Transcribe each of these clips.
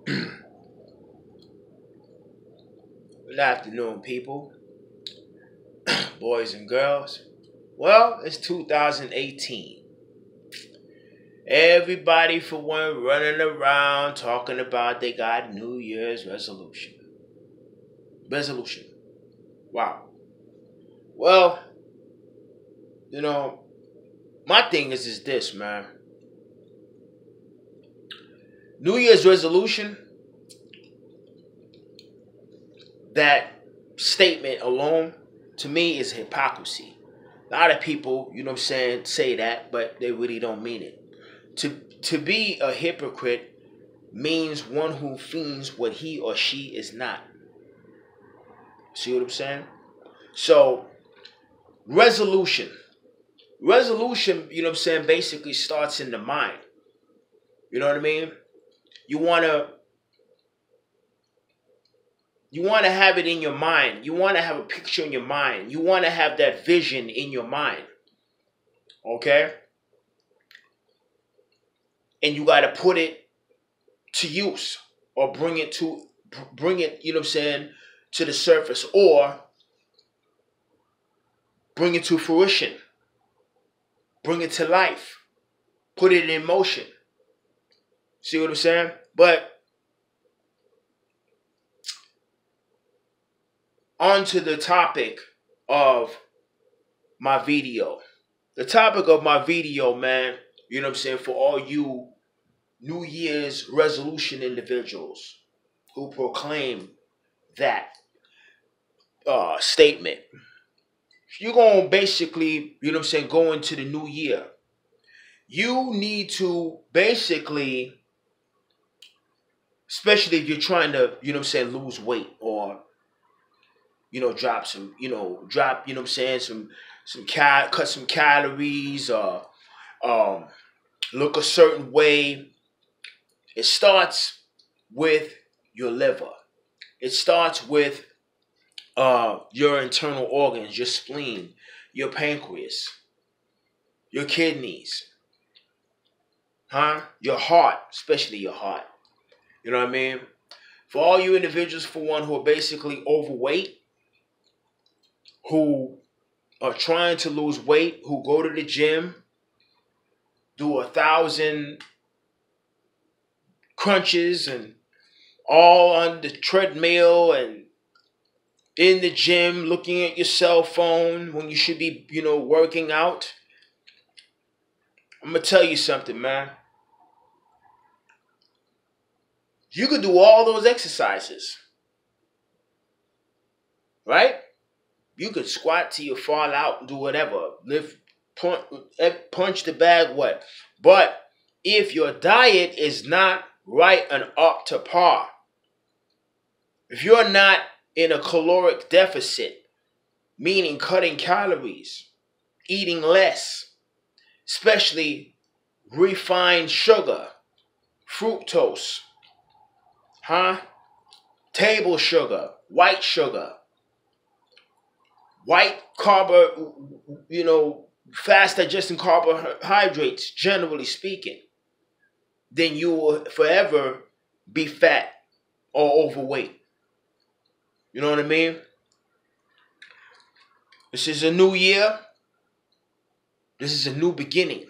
Good afternoon, people, boys and girls. Well, it's 2018. Everybody, for one, running around talking about they got New Year's resolution. Resolution. Wow. Well, you know, my thing is this, man. New Year's resolution, that statement alone, to me, is hypocrisy. A lot of people, you know what I'm saying, say that, but they really don't mean it. To be a hypocrite means one who feigns what he or she is not. See what I'm saying? So, resolution. Resolution, you know what I'm saying, basically starts in the mind. You know what I mean? You wanna you wanna have it in your mind. You wanna have a picture in your mind. You wanna have that vision in your mind. Okay? And you gotta put it to use or bring it, you know what I'm saying, to the surface, or bring it to fruition. Bring it to life. Put it in motion. See what I'm saying? But on to the topic of my video. The topic of my video, man, you know what I'm saying, for all you New Year's resolution individuals who proclaim that statement. You're going to basically, you know what I'm saying, go into the new year. You need to basically, especially if you're trying to, you know what I'm saying, lose weight, or drop some, you know what I'm saying, cut some calories, or um look a certain way. It starts with your liver. It starts with your internal organs, your spleen, your pancreas, your kidneys, your heart, especially your heart. You know what I mean? For all you individuals, for one, who are basically overweight, who are trying to lose weight, who go to the gym, do 1,000 crunches and all on the treadmill and in the gym looking at your cell phone when you should be, working out. I'm going to tell you something, man. You could do all those exercises, right? You could squat till you fall out and do whatever. Lift, punch the bag, what? But if your diet is not right and up to par, if you're not in a caloric deficit, meaning cutting calories, eating less, especially refined sugar, fructose, table sugar, white fast digesting carbohydrates, generally speaking, then you will forever be fat or overweight. You know what I mean? This is a new year. This is a new beginning.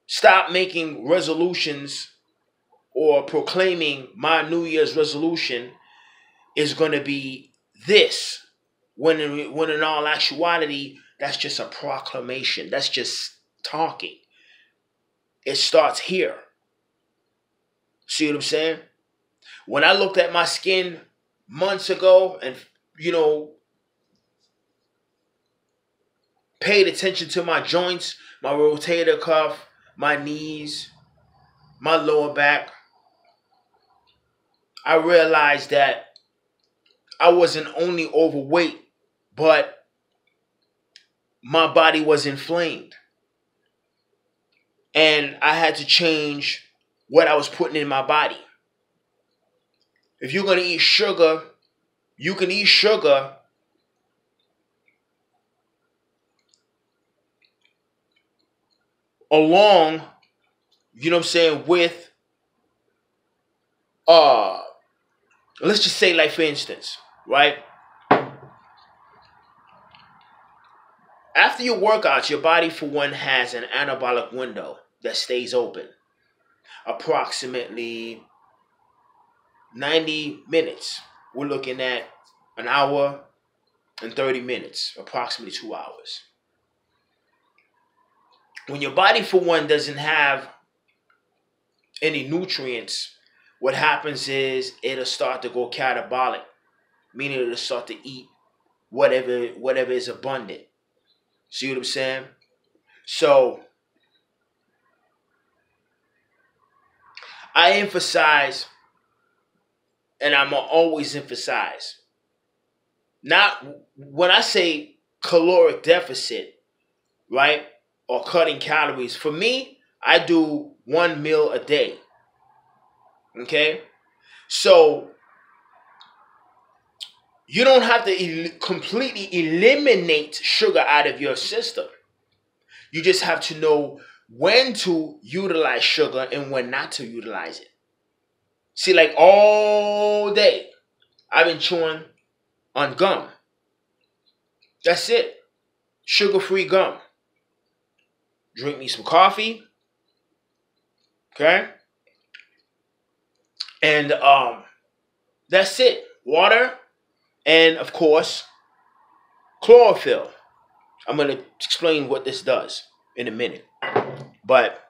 Stop making resolutions or proclaiming my New Year's resolution is going to be this, when in all actuality, that's just a proclamation. That's just talking. It starts here. See what I'm saying? When I looked at my skin months ago and, paid attention to my joints, my rotator cuff, my knees, my lower back, I realized that I wasn't only overweight, but my body was inflamed. And I had to change what I was putting in my body. If you're going to eat sugar, you can eat sugar along, with uh let's just say, like, for instance, right? After your workouts, your body, for one, has an anabolic window that stays open approximately 90 minutes. We're looking at an hour and 30 minutes, approximately 2 hours. When your body, for one, doesn't have any nutrients, what happens is it'll start to go catabolic, meaning it'll start to eat whatever is abundant. See what I'm saying? So I emphasize, and I'm gonna always emphasize, not when I say caloric deficit, right? Or cutting calories. For me, I do one meal a day. Okay? So you don't have to completely eliminate sugar out of your system. You just have to know when to utilize sugar and when not to utilize it. See, like all day, I've been chewing on gum. That's it. Sugar-free gum. Drink me some coffee. Okay? And that's it. Water and, of course, chlorophyll. I'm going to explain what this does in a minute. But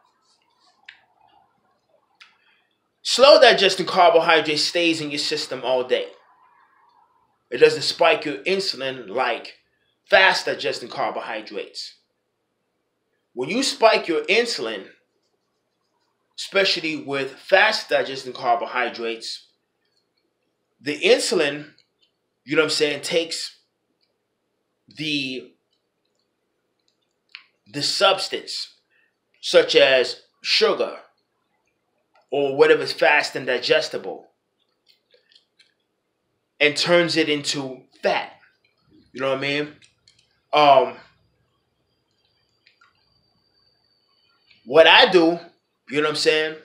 slow digesting carbohydrate stays in your system all day. It doesn't spike your insulin like fast digesting carbohydrates. When you spike your insulin, especially with fast digesting carbohydrates, the insulin, you know what I'm saying, takes the substance, such as sugar or whatever is fast and digestible, and turns it into fat. You know what I mean? What I do, you know what I'm saying?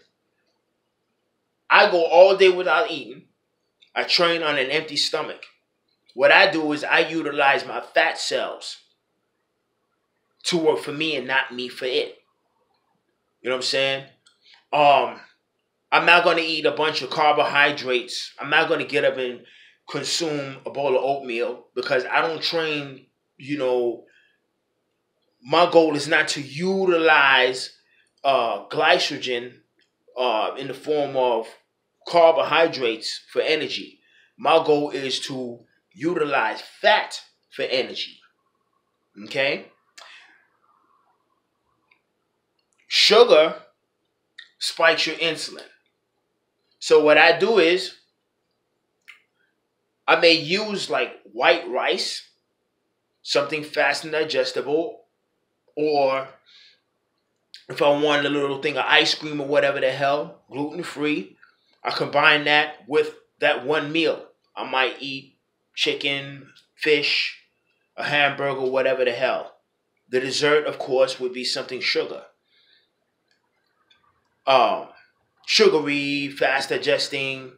I go all day without eating. I train on an empty stomach. What I do is I utilize my fat cells to work for me and not me for it. You know what I'm saying? I'm not going to eat a bunch of carbohydrates. I'm not going to get up and consume a bowl of oatmeal because I don't train, my goal is not to utilize glycogen in the form of carbohydrates for energy. My goal is to utilize fat for energy. Okay? Sugar spikes your insulin. So what I do is I may use like white rice, something fast and digestible, or if I want a little thing of ice cream or whatever the hell, gluten-free, I combine that with that one meal. I might eat chicken, fish, a hamburger, whatever the hell. The dessert, of course, would be something sugar. Sugary, fast digesting,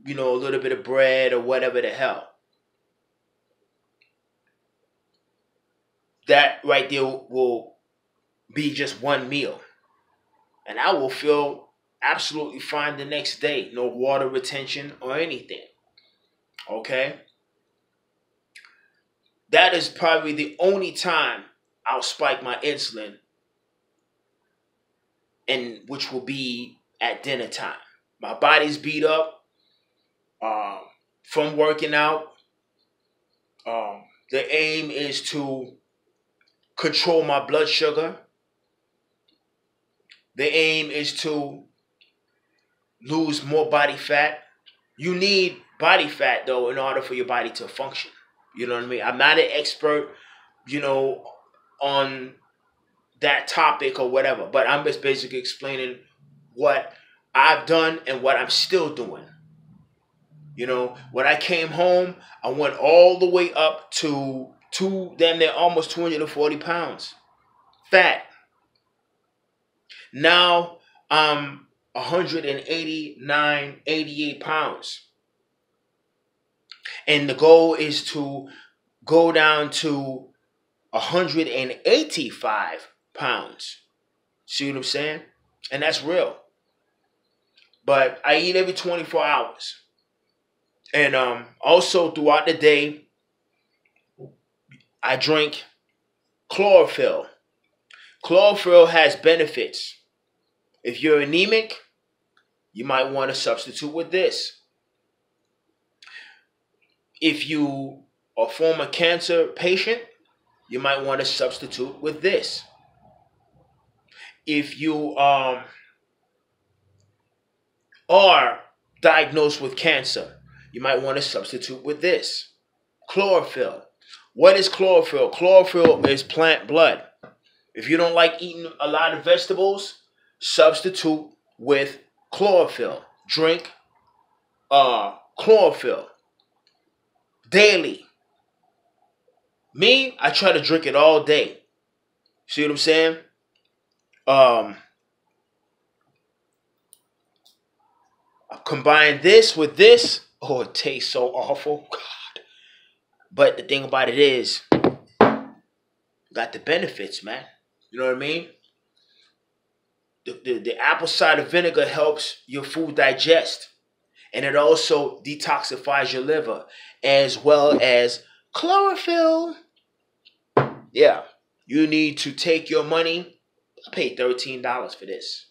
a little bit of bread or whatever the hell. That right there will be just one meal. And I will feel absolutely fine the next day. No water retention or anything. Okay? That is probably the only time I'll spike my insulin, and which will be at dinner time. My body's beat up from working out. The aim is to control my blood sugar. The aim is to lose more body fat. You need body fat, though, in order for your body to function. You know what I mean? I'm not an expert, on that topic or whatever. But I'm just basically explaining what I've done and what I'm still doing. When I came home, I went all the way up to damn near almost 240 pounds. Fat. Now I'm 189, 88 pounds. And the goal is to go down to 185 pounds. See what I'm saying? And that's real. But I eat every 24 hours. And also throughout the day, I drink chlorophyll. Chlorophyll has benefits. If you're anemic, you might want to substitute with this. If you are a former cancer patient, you might want to substitute with this. If you are diagnosed with cancer, you might want to substitute with this. Chlorophyll. What is chlorophyll? Chlorophyll is plant blood. If you don't like eating a lot of vegetables, substitute with chlorophyll. Drink chlorophyll daily. Me, I try to drink it all day. See what I'm saying? I combine this with this. Oh, it tastes so awful. God. But the thing about it is, got the benefits, man. You know what I mean? The apple cider vinegar helps your food digest. And it also detoxifies your liver. As well as chlorophyll. Yeah. You need to take your money. I paid $13 for this.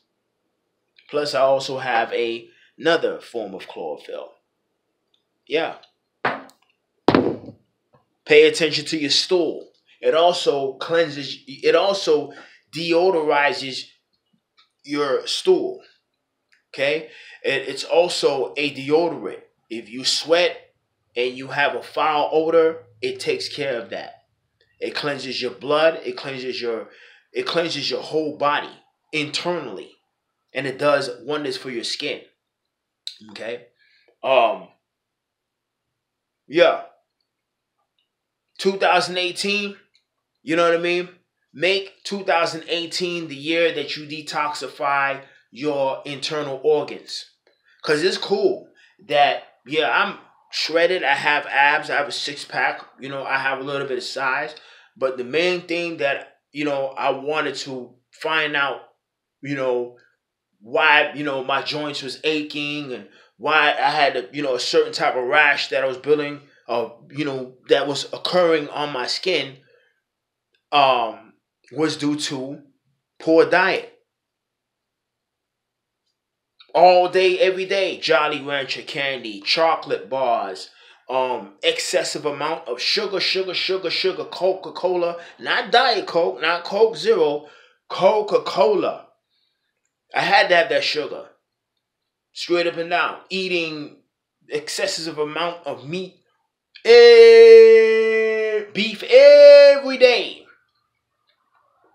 Plus, I also have another form of chlorophyll. Yeah. Pay attention to your stool. It also cleanses, it also deodorizes your stool. Okay? It's also a deodorant. If you sweat and you have a foul odor, it takes care of that. It cleanses your blood. It cleanses your whole body internally. And it does wonders for your skin. Okay? Yeah. 2018, you know what I mean? Make 2018 the year that you detoxify your internal organs. Because it's cool that, yeah, I'm shredded. I have abs. I have a six-pack. You know, I have a little bit of size. But the main thing that, you know, I wanted to find out, you know, why, you know, my joints was aching and why I had, you know, a certain type of rash that I was building, you know, that was occurring on my skin, was due to poor diet. All day, every day, Jolly Rancher candy, chocolate bars, excessive amount of sugar, Coca-Cola, not Diet Coke, not Coke Zero, Coca-Cola. I had to have that sugar. Straight up and down. Eating excessive amount of meat, beef every day.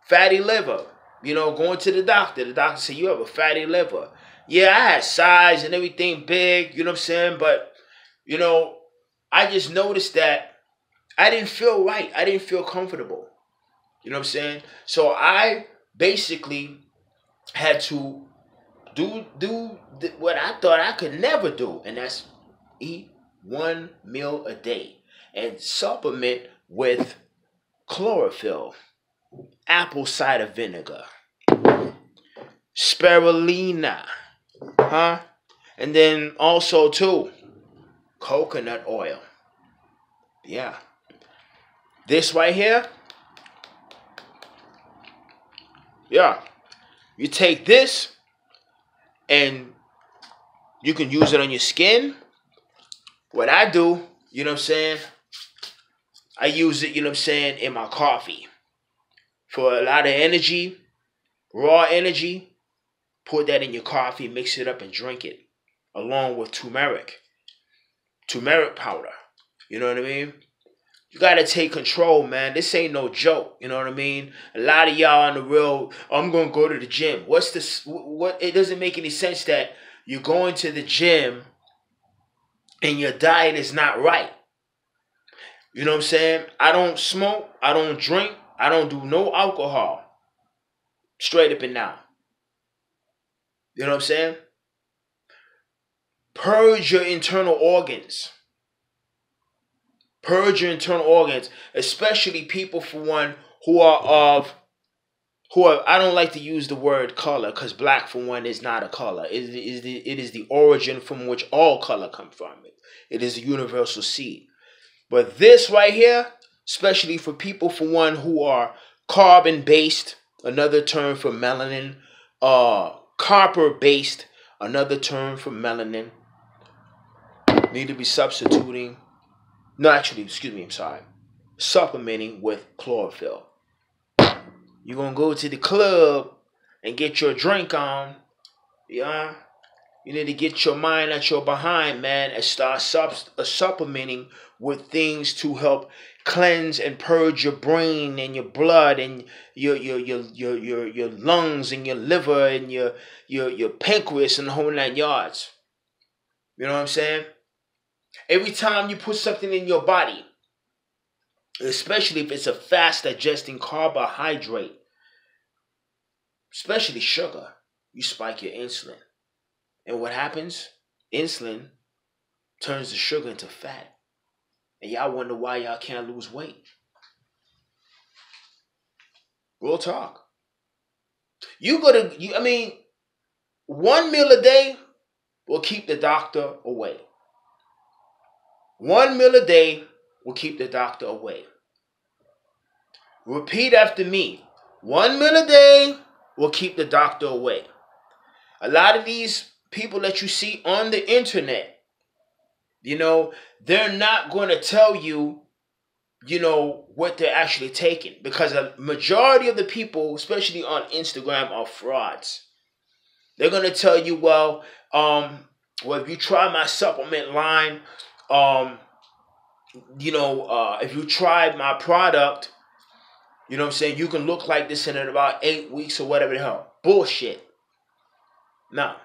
Fatty liver. You know, going to the doctor. The doctor said, you have a fatty liver. Yeah, I had size and everything big, you know what I'm saying? But, you know, I just noticed that I didn't feel right. I didn't feel comfortable. You know what I'm saying? So I basically had to do what I thought I could never do. And that's eat one meal a day. And supplement with chlorophyll, apple cider vinegar, spirulina, and then also too, coconut oil. Yeah. This right here, yeah. You take this and you can use it on your skin. What I do, you know what I'm saying? I use it, you know what I'm saying, in my coffee. For a lot of energy, raw energy, put that in your coffee, mix it up and drink it. Along with turmeric powder. You know what I mean? You gotta take control, man. This ain't no joke. You know what I mean? A lot of y'all on the real, I'm gonna go to the gym. What's this? What? It doesn't make any sense that you're going to the gym and your diet is not right. You know what I'm saying? I don't smoke. I don't drink. I don't do no alcohol. Straight up and down. You know what I'm saying? Purge your internal organs. Purge your internal organs, especially people, for one, who are of who are, I don't like to use the word color, because black, for one, is not a color. It is the origin from which all color come from. It is a universal seed. But this right here, especially for people, for one, who are carbon based, another term for melanin, copper based, another term for melanin, need to be substituting. No, actually, excuse me, I'm sorry. Supplementing with chlorophyll. You're going to go to the club and get your drink on. Yeah. You need to get your mind at your behind, man, and start supplementing with things to help cleanse and purge your brain and your blood and your lungs and your liver and your pancreas and the whole 9 yards. You know what I'm saying? Every time you put something in your body, especially if it's a fast digesting carbohydrate, especially sugar, you spike your insulin. And what happens? Insulin turns the sugar into fat. And y'all wonder why y'all can't lose weight. Real talk. One meal a day will keep the doctor away. One meal a day will keep the doctor away. Repeat after me. One meal a day will keep the doctor away. A lot of these people that you see on the internet, they're not going to tell you, what they're actually taking. Because a majority of the people, especially on Instagram, are frauds. They're going to tell you, if you try my supplement line, if you try my product, you know what I'm saying, you can look like this in about 8 weeks or whatever the hell. Bullshit. Now,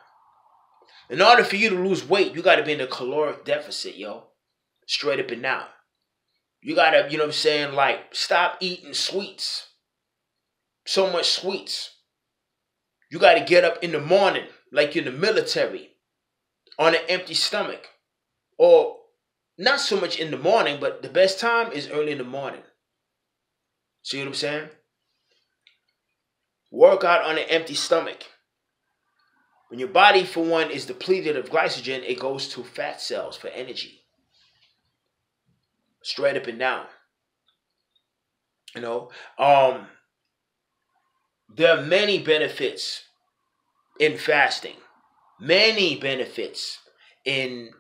in order for you to lose weight, you got to be in a caloric deficit, yo. Straight up and down. You got to, stop eating sweets. So much sweets. You got to get up in the morning, like you're in the military, on an empty stomach. Or not so much in the morning, but the best time is early in the morning. See what I'm saying? Work out on an empty stomach. When your body, for one, is depleted of glycogen, it goes to fat cells for energy. Straight up and down. There are many benefits in fasting. Many benefits in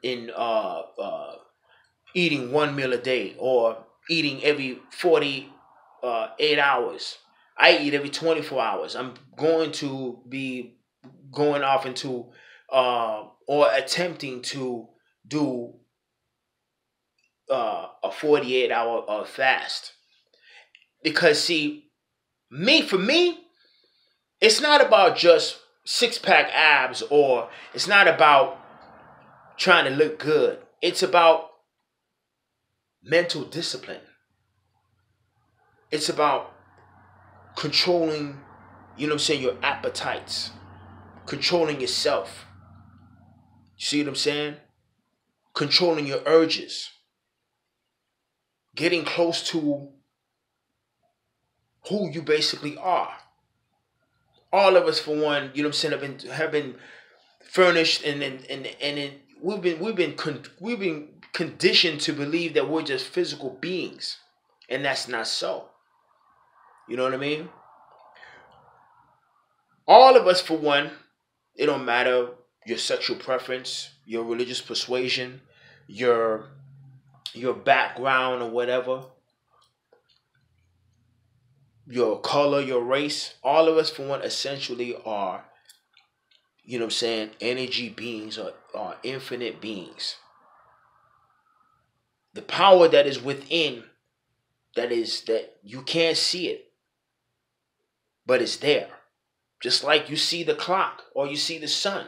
eating one meal a day, or eating every 48 hours. I eat every 24 hours. I'm going to be going off into or attempting to do a 48-hour fast. Because see, for me, it's not about just six-pack abs, or it's not about trying to look good. It's about mental discipline. It's about controlling, your appetites. Controlling yourself. You see what I'm saying? Controlling your urges. Getting close to who you basically are. All of us, for one, have been furnished and we've been conditioned to believe that we're just physical beings, and that's not so. You know what I mean? All of us, for one, it don't matter your sexual preference, your religious persuasion, your background or whatever, your color, your race. All of us, for one, essentially are, energy beings, or are infinite beings. The power that is within, that you can't see it, but it's there. Just like you see the clock, or you see the sun.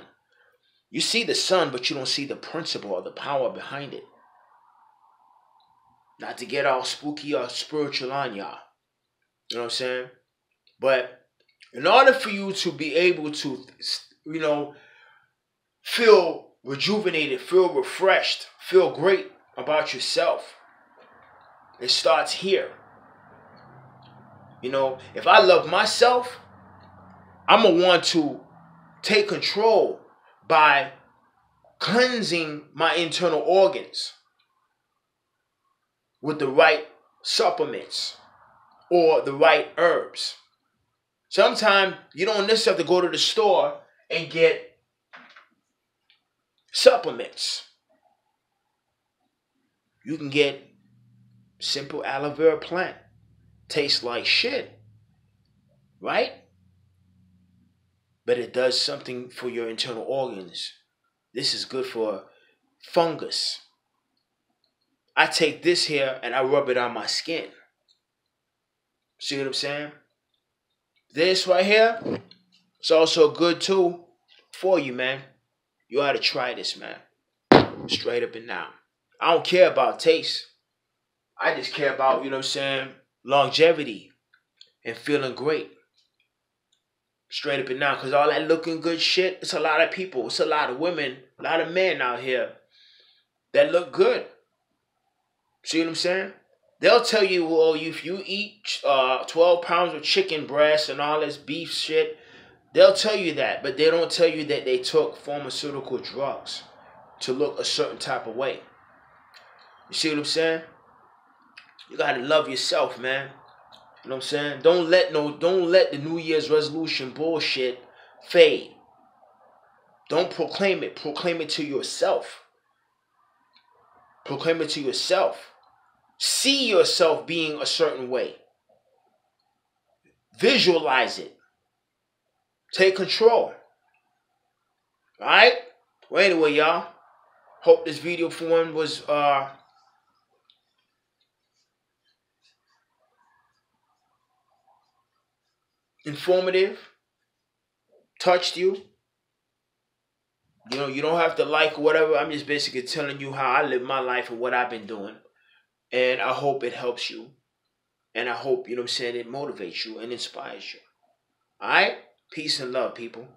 You see the sun, but you don't see the principle or the power behind it. Not to get all spooky or spiritual on y'all. You know what I'm saying? But in order for you to be able to you know, feel rejuvenated, feel refreshed, feel great about yourself. It starts here. You know, if I love myself, I'm going to want to take control by cleansing my internal organs with the right supplements or the right herbs. Sometimes you don't necessarily have to go to the store and get supplements. You can get simple aloe vera plant. Tastes like shit, right? But it does something for your internal organs. This is good for fungus. I take this here and I rub it on my skin. See what I'm saying? This right here, it's also good too for you, man. You ought to try this, man. Straight up and down. I don't care about taste. I just care about, you know what I'm saying, longevity and feeling great. Straight up and down. Because all that looking good shit, it's a lot of people. It's a lot of women, a lot of men out here that look good. See what I'm saying? They'll tell you, well, if you eat 12 pounds of chicken breast and all this beef shit, they'll tell you that. But they don't tell you that they took pharmaceutical drugs to look a certain type of way. You see what I'm saying? You gotta love yourself, man. You know what I'm saying? Don't let the New Year's resolution bullshit fade. Don't proclaim it. Proclaim it to yourself. Proclaim it to yourself. See yourself being a certain way. Visualize it. Take control. Alright? Well, anyway, y'all. Hope this video for one was informative. Touched you. You know, you don't have to like whatever. I'm just basically telling you how I live my life and what I've been doing. And I hope it helps you. And I hope, you know what I'm saying, it motivates you and inspires you. Alright? Peace and love, people.